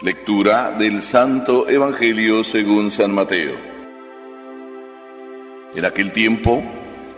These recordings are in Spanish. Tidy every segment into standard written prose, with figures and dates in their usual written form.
Lectura del Santo Evangelio según San Mateo. En aquel tiempo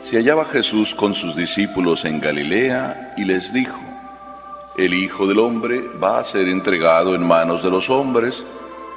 se hallaba Jesús con sus discípulos en Galilea y les dijo: El Hijo del Hombre va a ser entregado en manos de los hombres,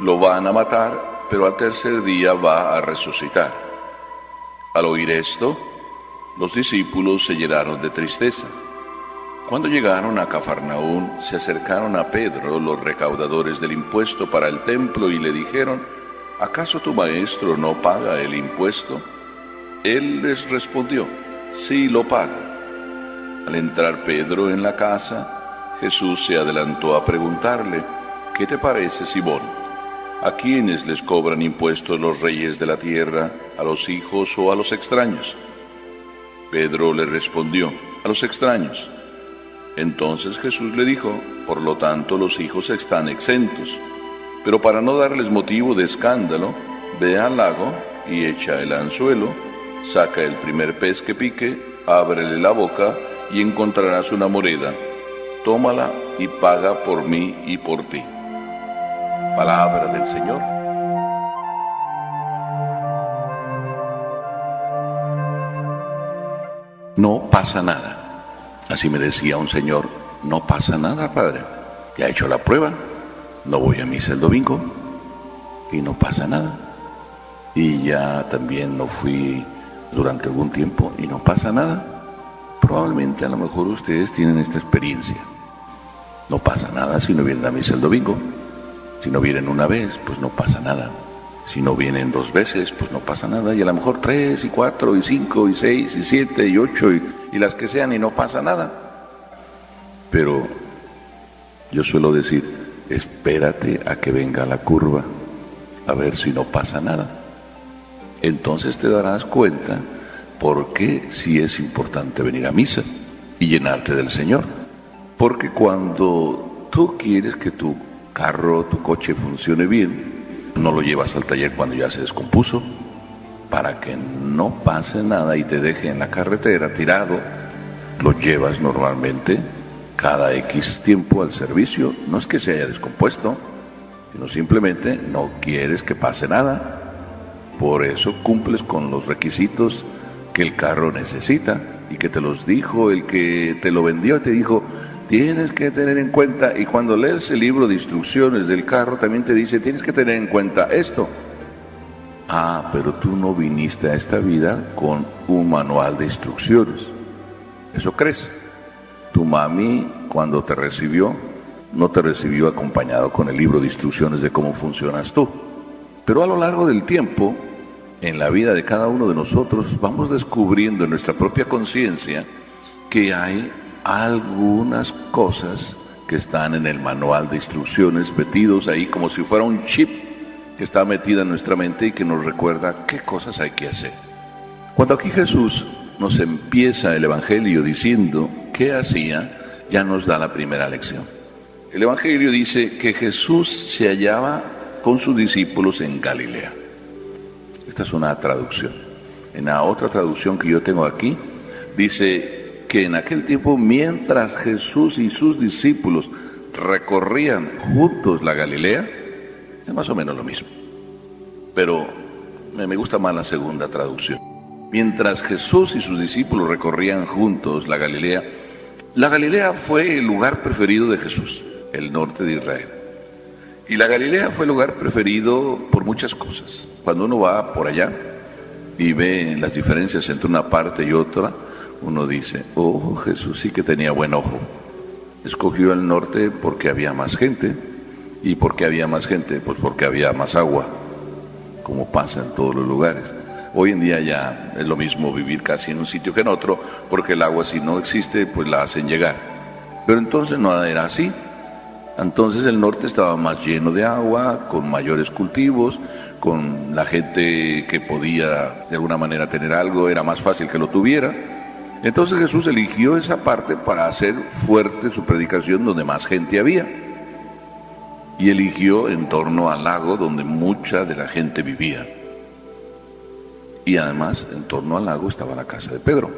lo van a matar, pero al tercer día va a resucitar. Al oír esto, los discípulos se llenaron de tristeza. Cuando llegaron a Cafarnaún, se acercaron a Pedro los recaudadores del impuesto para el templo y le dijeron: ¿Acaso tu maestro no paga el impuesto? Él les respondió: Sí, lo paga. Al entrar Pedro en la casa, Jesús se adelantó a preguntarle: ¿Qué te parece, Simón? ¿A quiénes les cobran impuestos los reyes de la tierra, a los hijos o a los extraños? Pedro le respondió: A los extraños. Entonces Jesús le dijo: Por lo tanto, los hijos están exentos. Pero para no darles motivo de escándalo, ve al lago y echa el anzuelo, saca el primer pez que pique, ábrele la boca y encontrarás una moneda. Tómala y paga por mí y por ti. Palabra del Señor. No pasa nada. Así me decía un señor: no pasa nada, padre. Ya he hecho la prueba, no voy a misa el domingo y no pasa nada. Y ya también no fui durante algún tiempo y no pasa nada. Probablemente a lo mejor ustedes tienen esta experiencia. No pasa nada si no vienen a misa el domingo. Si no vienen una vez, pues no pasa nada. Si no vienen 2 veces, pues no pasa nada. Y a lo mejor 3, y 4, y 5, y 6, y 7, y 8, y las que sean, y no pasa nada. Pero yo suelo decir: espérate a que venga la curva, a ver si no pasa nada. Entonces te darás cuenta por qué sí es importante venir a misa y llenarte del Señor. Porque cuando tú quieres que tu carro, tu coche funcione bien, no lo llevas al taller cuando ya se descompuso, para que no pase nada y te deje en la carretera tirado. Lo llevas normalmente cada X tiempo al servicio. No es que se haya descompuesto, sino simplemente no quieres que pase nada. Por eso cumples con los requisitos que el carro necesita y que te los dijo el que te lo vendió. Te dijo: tienes que tener en cuenta. Y cuando lees el libro de instrucciones del carro también te dice: tienes que tener en cuenta esto. Ah, pero tú no viniste a esta vida con un manual de instrucciones. ¿Eso crees? Tu mami, cuando te recibió, no te recibió acompañado con el libro de instrucciones de cómo funcionas tú. Pero a lo largo del tiempo, en la vida de cada uno de nosotros, vamos descubriendo en nuestra propia conciencia que hay algunas cosas que están en el manual de instrucciones metidos ahí como si fuera un chip que está metida en nuestra mente y que nos recuerda qué cosas hay que hacer. Cuando aquí Jesús nos empieza el Evangelio diciendo qué hacía, ya nos da la primera lección. El Evangelio dice que Jesús se hallaba con sus discípulos en Galilea. Esta es una traducción. En la otra traducción que yo tengo aquí, dice que en aquel tiempo, mientras Jesús y sus discípulos recorrían juntos la Galilea, es más o menos lo mismo, pero me gusta más la segunda traducción. Mientras Jesús y sus discípulos recorrían juntos la Galilea fue el lugar preferido de Jesús, el norte de Israel. Y la Galilea fue el lugar preferido por muchas cosas. Cuando uno va por allá y ve las diferencias entre una parte y otra, uno dice: oh, Jesús sí que tenía buen ojo. Escogió el norte porque había más gente. ¿Y por qué había más gente? Pues porque había más agua, como pasa en todos los lugares. Hoy en día ya es lo mismo vivir casi en un sitio que en otro, porque el agua, si no existe, pues la hacen llegar. Pero entonces no era así. Entonces el norte estaba más lleno de agua, con mayores cultivos, con la gente que podía de alguna manera tener algo, era más fácil que lo tuviera. Entonces Jesús eligió esa parte para hacer fuerte su predicación donde más gente había. Y eligió en torno al lago donde mucha de la gente vivía. Y además, en torno al lago estaba la casa de Pedro,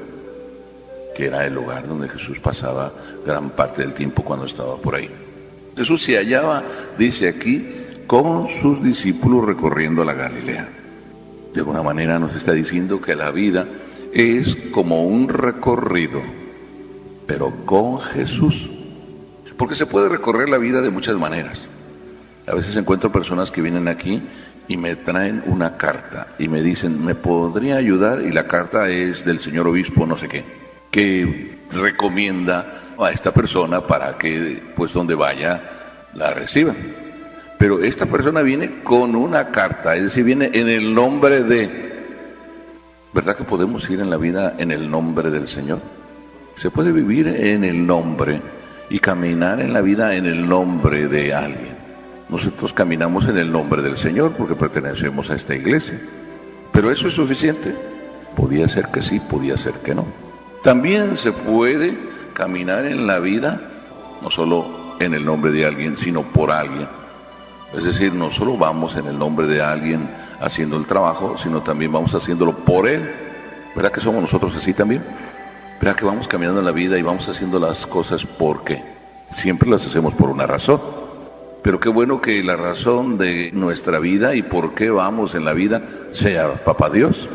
que era el lugar donde Jesús pasaba gran parte del tiempo cuando estaba por ahí. Jesús se hallaba, dice aquí, con sus discípulos recorriendo la Galilea. De alguna manera nos está diciendo que la vida es como un recorrido, pero con Jesús. Porque se puede recorrer la vida de muchas maneras. A veces encuentro personas que vienen aquí y me traen una carta y me dicen, ¿me podría ayudar? Y la carta es del señor obispo no sé qué, que recomienda a esta persona para que, pues donde vaya, la reciba. Pero esta persona viene con una carta, es decir, viene en el nombre de... ¿Verdad que podemos ir en la vida en el nombre del Señor? Se puede vivir en el nombre y caminar en la vida en el nombre de alguien. Nosotros caminamos en el nombre del Señor porque pertenecemos a esta iglesia. ¿Pero eso es suficiente? Podía ser que sí, podía ser que no. También se puede caminar en la vida no solo en el nombre de alguien, sino por alguien. Es decir, no solo vamos en el nombre de alguien haciendo el trabajo, sino también vamos haciéndolo por él. ¿Verdad que somos nosotros así también? ¿Verdad que vamos caminando en la vida y vamos haciendo las cosas porque siempre las hacemos por una razón? Pero qué bueno que la razón de nuestra vida y por qué vamos en la vida sea Papá Dios.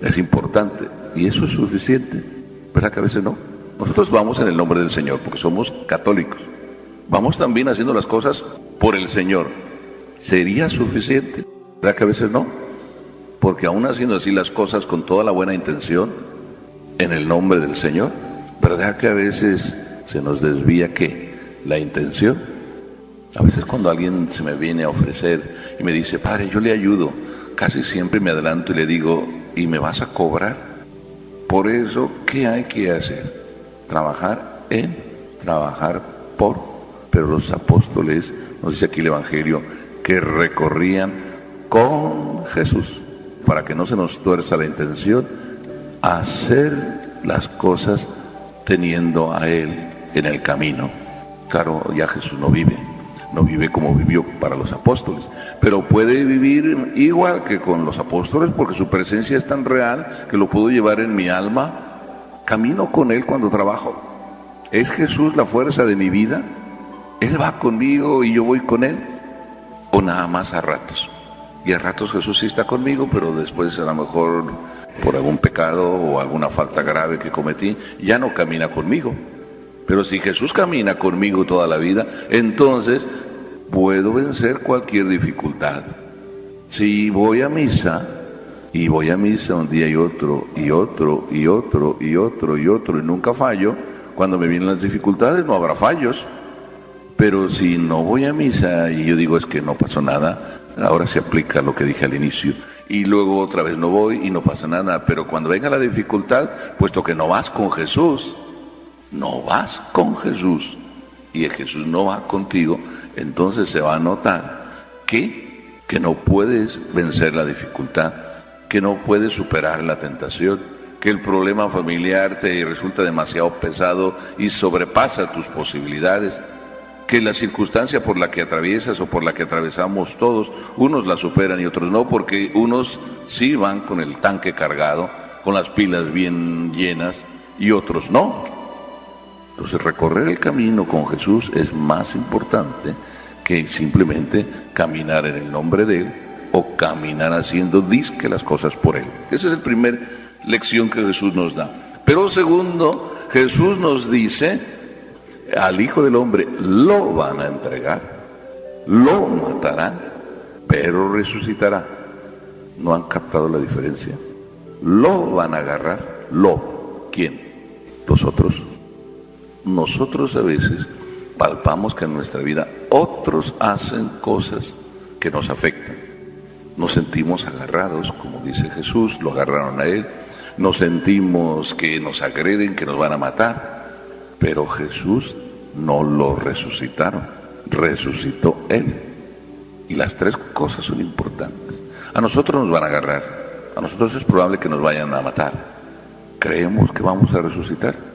Es importante y eso es suficiente. ¿Verdad que a veces no? Nosotros vamos en el nombre del Señor porque somos católicos. Vamos también haciendo las cosas por el Señor. ¿Sería suficiente? ¿Verdad que a veces no? Porque aún haciendo así las cosas con toda la buena intención, en el nombre del Señor, ¿verdad que a veces se nos desvía qué? La intención. A veces cuando alguien se me viene a ofrecer y me dice, padre, yo le ayudo, casi siempre me adelanto y le digo, ¿y me vas a cobrar? Por eso, ¿qué hay que hacer? Trabajar en, trabajar por. Pero los apóstoles, nos dice aquí el Evangelio, que recorrían con Jesús, para que no se nos tuerza la intención, hacer las cosas teniendo a Él en el camino. Claro, ya Jesús no vive como vivió para los apóstoles, pero puede vivir igual que con los apóstoles porque su presencia es tan real que lo puedo llevar en mi alma. Camino con Él cuando trabajo. ¿Es Jesús la fuerza de mi vida? ¿Él va conmigo y yo voy con Él? ¿O nada más a ratos? Y a ratos Jesús sí está conmigo, pero después a lo mejor por algún pecado o alguna falta grave que cometí, ya no camina conmigo. Pero si Jesús camina conmigo toda la vida, entonces puedo vencer cualquier dificultad. Si voy a misa, y voy a misa un día y otro, y otro, y otro, y otro, y otro, y nunca fallo, cuando me vienen las dificultades no habrá fallos. Pero si no voy a misa y yo digo es que no pasó nada, ahora se aplica lo que dije al inicio, y luego otra vez no voy y no pasa nada. Pero cuando venga la dificultad, puesto que no vas con Jesús, y Jesús no va contigo, entonces se va a notar que no puedes vencer la dificultad, que no puedes superar la tentación, que el problema familiar te resulta demasiado pesado y sobrepasa tus posibilidades, que la circunstancia por la que atraviesas o por la que atravesamos todos, unos la superan y otros no, porque unos sí van con el tanque cargado, con las pilas bien llenas, y otros no. Entonces recorrer el camino con Jesús es más importante que simplemente caminar en el nombre de Él o caminar haciendo disque las cosas por Él. Esa es la primera lección que Jesús nos da. Pero segundo, Jesús nos dice, al Hijo del Hombre lo van a entregar, lo matarán, pero resucitará. ¿No han captado la diferencia? Lo van a agarrar, ¿quién? Los otros. Nosotros a veces palpamos que en nuestra vida otros hacen cosas que nos afectan. Nos sentimos agarrados, como dice Jesús, lo agarraron a Él. Nos sentimos que nos agreden, que nos van a matar. Pero Jesús no lo resucitaron, resucitó Él. Y las tres cosas son importantes. A nosotros nos van a agarrar, a nosotros es probable que nos vayan a matar. Creemos que vamos a resucitar.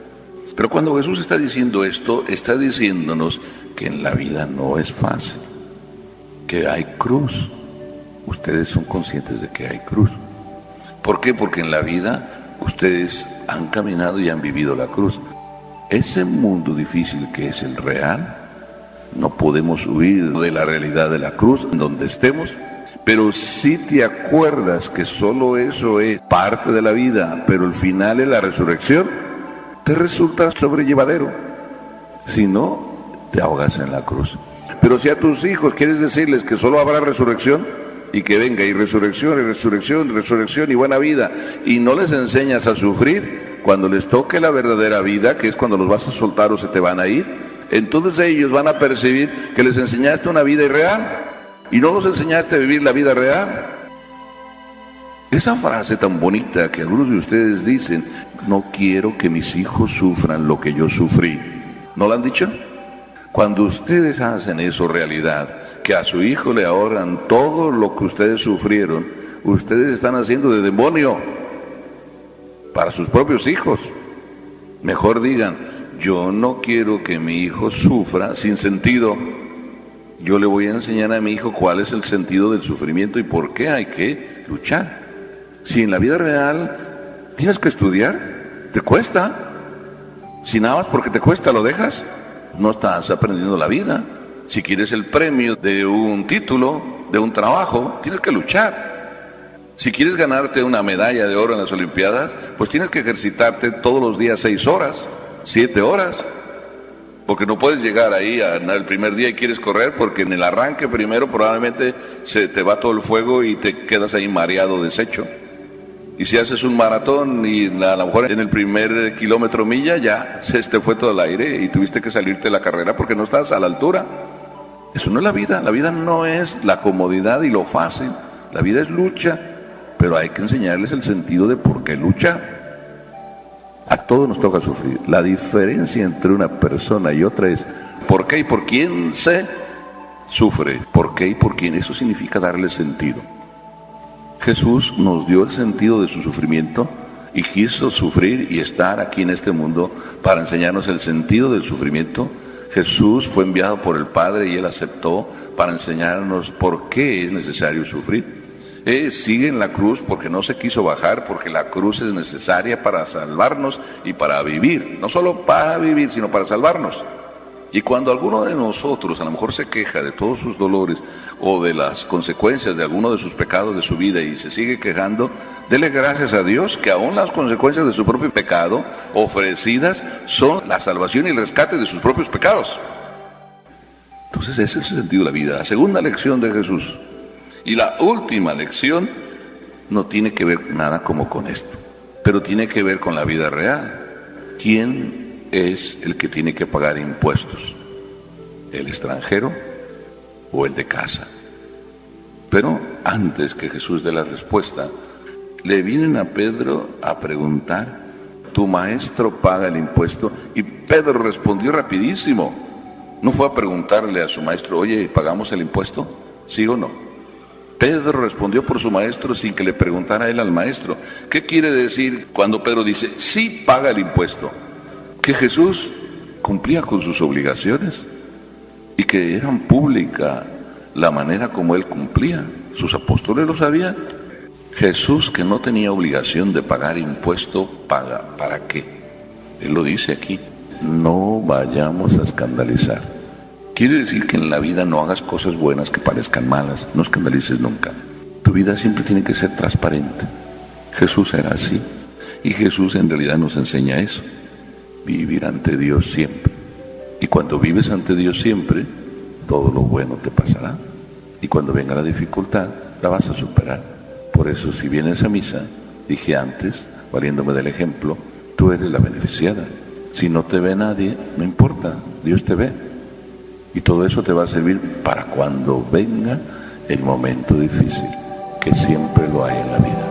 Pero cuando Jesús está diciendo esto, está diciéndonos que en la vida no es fácil, que hay cruz. Ustedes son conscientes de que hay cruz. ¿Por qué? Porque en la vida ustedes han caminado y han vivido la cruz. Ese mundo difícil que es el real, No podemos huir de la realidad de la cruz en donde estemos, pero si te acuerdas que solo eso es parte de la vida, pero el final es la resurrección, te resulta sobrellevadero. Si no, te ahogas en la cruz. Pero si a tus hijos quieres decirles que solo habrá resurrección, y que venga y resurrección, y resurrección, y resurrección, y buena vida, y no les enseñas a sufrir, cuando les toque la verdadera vida, que es cuando los vas a soltar o se te van a ir, entonces ellos van a percibir que les enseñaste una vida irreal, y no los enseñaste a vivir la vida real. Esa frase tan bonita que algunos de ustedes dicen, no quiero que mis hijos sufran lo que yo sufrí, ¿no la han dicho? Cuando ustedes hacen eso realidad, que a su hijo le ahorran todo lo que ustedes sufrieron, ustedes están haciendo de demonio para sus propios hijos. Mejor digan, yo no quiero que mi hijo sufra sin sentido. Yo le voy a enseñar a mi hijo cuál es el sentido del sufrimiento y por qué hay que luchar. Si en la vida real tienes que estudiar, te cuesta. Si nada más porque te cuesta lo dejas, no estás aprendiendo la vida. Si quieres el premio de un título, de un trabajo, tienes que luchar. Si quieres ganarte una medalla de oro en las Olimpiadas, pues tienes que ejercitarte todos los días 6 horas, 7 horas. Porque no puedes llegar ahí el primer día y quieres correr, porque en el arranque primero probablemente se te va todo el fuego y te quedas ahí mareado, deshecho. Y si haces un maratón y a lo mejor en el primer kilómetro milla ya se te fue todo el aire y tuviste que salirte de la carrera porque no estás a la altura. Eso no es la vida no es la comodidad y lo fácil, la vida es lucha, pero hay que enseñarles el sentido de por qué lucha. A todos nos toca sufrir. La diferencia entre una persona y otra es por qué y por quién se sufre, por qué y por quién. Eso significa darle sentido. Jesús nos dio el sentido de su sufrimiento y quiso sufrir y estar aquí en este mundo para enseñarnos el sentido del sufrimiento. Jesús fue enviado por el Padre y Él aceptó para enseñarnos por qué es necesario sufrir. Sigue en la cruz porque no se quiso bajar, porque la cruz es necesaria para salvarnos y para vivir, no solo para vivir, sino para salvarnos. Y cuando alguno de nosotros a lo mejor se queja de todos sus dolores o de las consecuencias de alguno de sus pecados de su vida y se sigue quejando, dele gracias a Dios que aún las consecuencias de su propio pecado ofrecidas son la salvación y el rescate de sus propios pecados. Entonces ese es el sentido de la vida. La segunda lección de Jesús y la última lección no tiene que ver nada como con esto, pero tiene que ver con la vida real. ¿Quién es el que tiene que pagar impuestos? ¿El extranjero o el de casa? Pero antes que Jesús dé la respuesta, le vienen a Pedro a preguntar, ¿tu maestro paga el impuesto? Y Pedro respondió rapidísimo. No fue a preguntarle a su maestro, oye, ¿pagamos el impuesto? ¿Sí o no? Pedro respondió por su maestro sin que le preguntara él al maestro. ¿Qué quiere decir cuando Pedro dice, sí paga el impuesto? Que Jesús cumplía con sus obligaciones y que eran pública la manera como él cumplía. Sus apóstoles lo sabían. Jesús, que no tenía obligación de pagar impuesto, paga. ¿Para qué? Él lo dice aquí, no vayamos a escandalizar. Quiere decir que en la vida no hagas cosas buenas que parezcan malas, no escandalices nunca. Tu vida siempre tiene que ser transparente. Jesús era así y Jesús en realidad nos enseña eso. Vivir ante Dios siempre. Y cuando vives ante Dios siempre, todo lo bueno te pasará. Y cuando venga la dificultad, la vas a superar. Por eso, si vienes a misa, dije antes, valiéndome del ejemplo, tú eres la beneficiada. Si no te ve nadie, no importa, Dios te ve. Y todo eso te va a servir para cuando venga el momento difícil, que siempre lo hay en la vida.